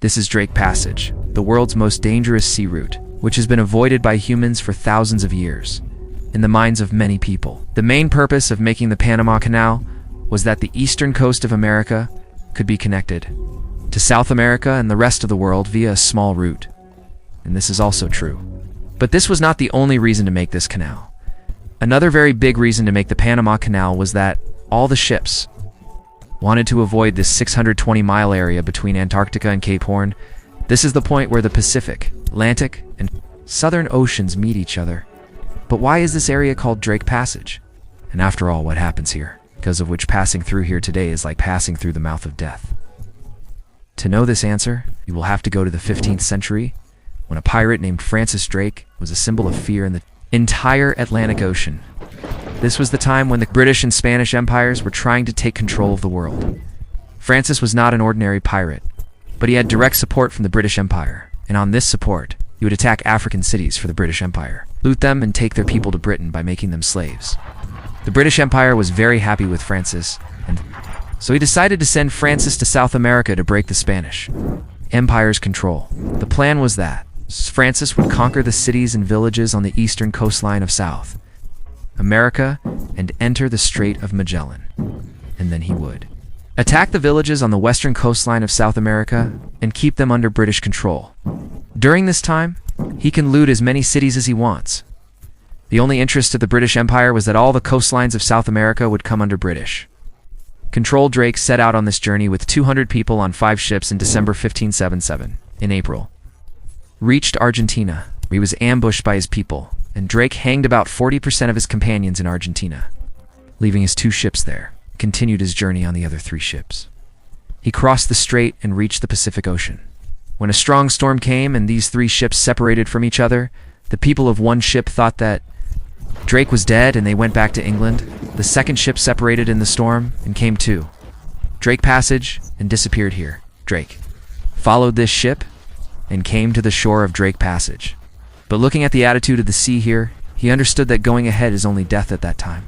This is Drake Passage, the world's most dangerous sea route, which has been avoided by humans for thousands of years. In the minds of many people, the main purpose of making the Panama Canal was that the eastern coast of America could be connected to South America and the rest of the world via a small route. And this is also true. But this was not the only reason to make this canal. Another very big reason to make the Panama Canal was that all the ships wanted to avoid this 620-mile area between Antarctica and Cape Horn. This is the point where the Pacific, Atlantic, and Southern Oceans meet each other. But why is this area called Drake Passage? And after all, what happens here? Because of which passing through here today is like passing through the mouth of death. To know this answer, you will have to go to the 15th century, when a pirate named Francis Drake was a symbol of fear in the entire Atlantic Ocean. This was the time when the British and Spanish empires were trying to take control of the world. Francis was not an ordinary pirate, but he had direct support from the British Empire, and on this support, he would attack African cities for the British Empire, loot them, and take their people to Britain by making them slaves. The British Empire was very happy with Francis, and so he decided to send Francis to South America to break the Spanish Empire's control. The plan was that Francis would conquer the cities and villages on the eastern coastline of South America and enter the Strait of Magellan, and then he would attack the villages on the western coastline of South America and keep them under British control. During this time, he can loot as many cities as he wants. The only interest of the British Empire was that all the coastlines of South America would come under British control. Drake set out on this journey with 200 people on 5 ships in December 1577. In April, reached Argentina. He was ambushed by his people, and Drake hanged about 40% of his companions in Argentina, leaving his 2 ships there. Continued his journey on the other 3 ships. He crossed the strait and reached the Pacific Ocean. When a strong storm came and these 3 ships separated from each other, the people of one ship thought that Drake was dead and they went back to England. The second ship separated in the storm and came to Drake Passage and disappeared here. Drake followed this ship and came to the shore of Drake Passage. But looking at the attitude of the sea here, he understood that going ahead is only death at that time.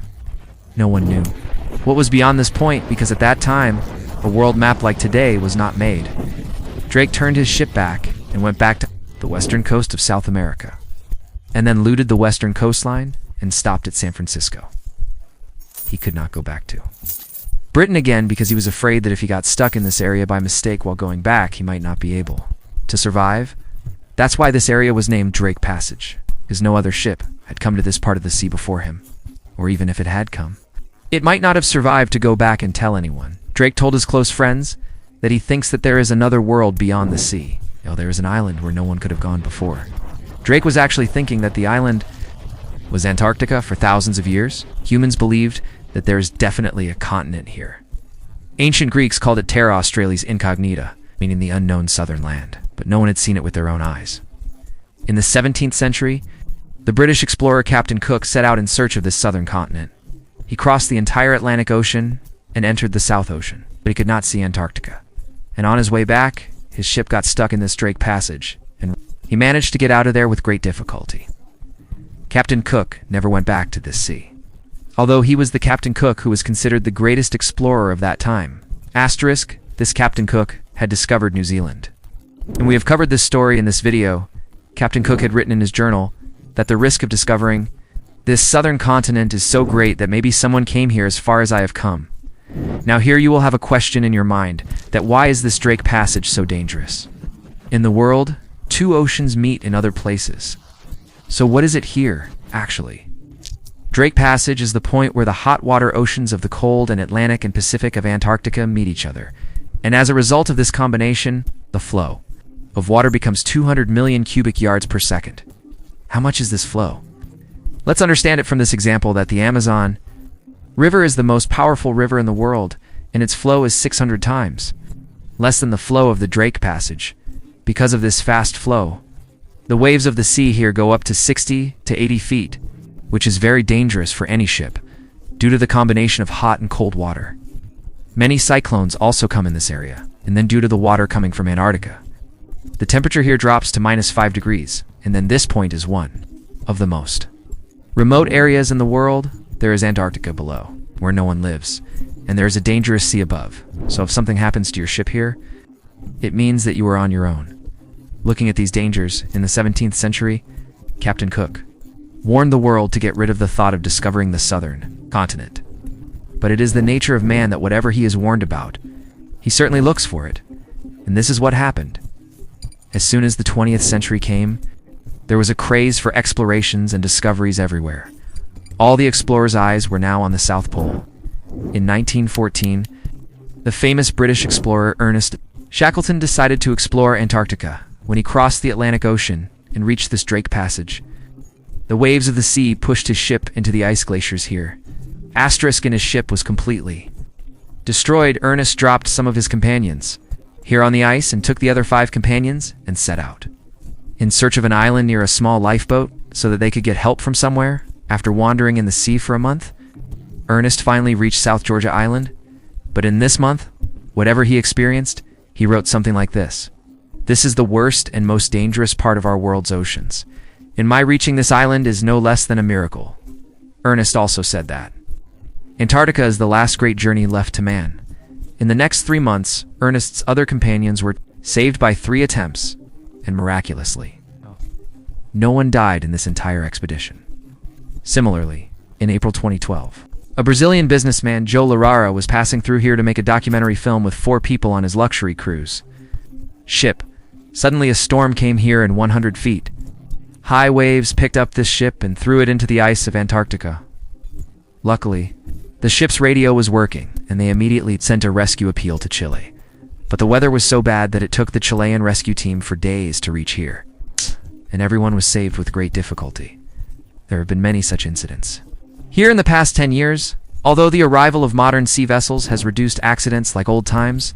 No one knew what was beyond this point, because at that time, a world map like today was not made. Drake turned his ship back and went back to the western coast of South America, and then looted the western coastline and stopped at San Francisco. He could not go back to Britain again because he was afraid that if he got stuck in this area by mistake while going back, he might not be able to survive. That's why this area was named Drake Passage, because no other ship had come to this part of the sea before him, or even if it had come, it might not have survived to go back and tell anyone. Drake told his close friends that he thinks that there is another world beyond the sea. There is an island where no one could have gone before. Drake was actually thinking that the island was Antarctica for thousands of years. Humans believed that there is definitely a continent here. Ancient Greeks called it Terra Australis Incognita, meaning the unknown southern land, but no one had seen it with their own eyes. In the 17th century, the British explorer Captain Cook set out in search of this southern continent. He crossed the entire Atlantic Ocean and entered the South Ocean, but he could not see Antarctica. And on his way back, his ship got stuck in this Drake Passage, and he managed to get out of there with great difficulty. Captain Cook never went back to this sea, although he was the Captain Cook who was considered the greatest explorer of that time. Asterisk, this Captain Cook had discovered New Zealand. And we have covered this story in this video. Captain Cook had written in his journal that the risk of discovering this southern continent is so great that maybe someone came here as far as I have come. Now here you will have a question in your mind, that why is this Drake Passage so dangerous? In the world, 2 oceans meet in other places. So what is it here, actually? Drake Passage is the point where the hot water oceans of the cold and Atlantic and Pacific of Antarctica meet each other. And as a result of this combination, the flow of water becomes 200 million cubic yards per second. How much is this flow? Let's understand it from this example that the Amazon River is the most powerful river in the world, and its flow is 600 times less than the flow of the Drake Passage. Because of this fast flow, the waves of the sea here go up to 60 to 80 feet, which is very dangerous for any ship, due to the combination of hot and cold water. Many cyclones also come in this area, and then due to the water coming from Antarctica, the temperature here drops to -5 degrees, and then this point is one of the most remote areas in the world. There is Antarctica below, where no one lives, and there is a dangerous sea above. So if something happens to your ship here, it means that you are on your own. Looking at these dangers, in the 17th century, Captain Cook warned the world to get rid of the thought of discovering the southern continent. But it is the nature of man that whatever he is warned about, he certainly looks for it. And this is what happened. As soon as the 20th century came, there was a craze for explorations and discoveries everywhere. All the explorers' eyes were now on the South Pole. In 1914, the famous British explorer Ernest Shackleton decided to explore Antarctica. When he crossed the Atlantic Ocean and reached this Drake Passage, the waves of the sea pushed his ship into the ice glaciers here. Asterisk in his ship was completely destroyed. Ernest dropped some of his companions here on the ice and took the other 5 companions and set out in search of an island near a small lifeboat so that they could get help from somewhere. After wandering in the sea for a month, Ernest finally reached South Georgia Island. But in this month, whatever he experienced, he wrote something like this: "This is the worst and most dangerous part of our world's oceans. In my reaching this island is no less than a miracle." Ernest also said that Antarctica is the last great journey left to man. In the next 3 months, Ernest's other companions were saved by 3 attempts, and miraculously, no one died in this entire expedition. Similarly, in April 2012, a Brazilian businessman, Joe Larara, was passing through here to make a documentary film with 4 people on his luxury cruise ship. Suddenly a storm came here, and 100 feet high waves picked up this ship and threw it into the ice of Antarctica. Luckily, the ship's radio was working, and they immediately sent a rescue appeal to Chile. But the weather was so bad that it took the Chilean rescue team for days to reach here, and everyone was saved with great difficulty. There have been many such incidents here in the past 10 years, although the arrival of modern sea vessels has reduced accidents like old times,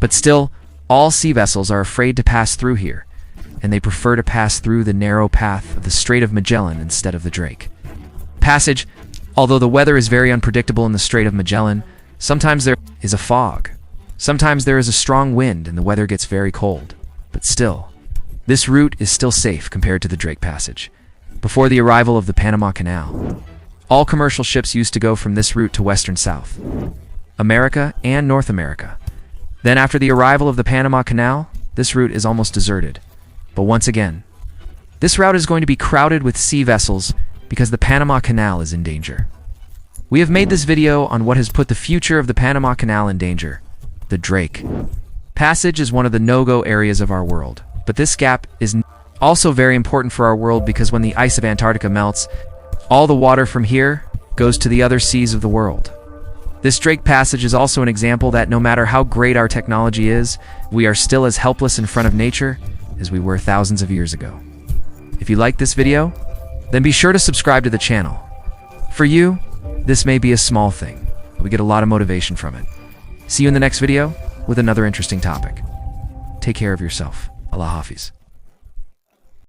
but still, all sea vessels are afraid to pass through here, and they prefer to pass through the narrow path of the Strait of Magellan instead of the Drake Passage. Although the weather is very unpredictable in the Strait of Magellan, sometimes there is a fog. Sometimes there is a strong wind and the weather gets very cold. But still, this route is still safe compared to the Drake Passage. Before the arrival of the Panama Canal, all commercial ships used to go from this route to Western South America and North America. Then after the arrival of the Panama Canal, this route is almost deserted. But once again, this route is going to be crowded with sea vessels because the Panama Canal is in danger. We have made this video on what has put the future of the Panama Canal in danger. The Drake Passage is one of the no-go areas of our world, but this gap is also very important for our world because when the ice of Antarctica melts, all the water from here goes to the other seas of the world. This Drake Passage is also an example that no matter how great our technology is, we are still as helpless in front of nature as we were thousands of years ago. If you liked this video, then be sure to subscribe to the channel. For you, this may be a small thing, but we get a lot of motivation from it. See you in the next video with another interesting topic. Take care of yourself. Allah Hafiz.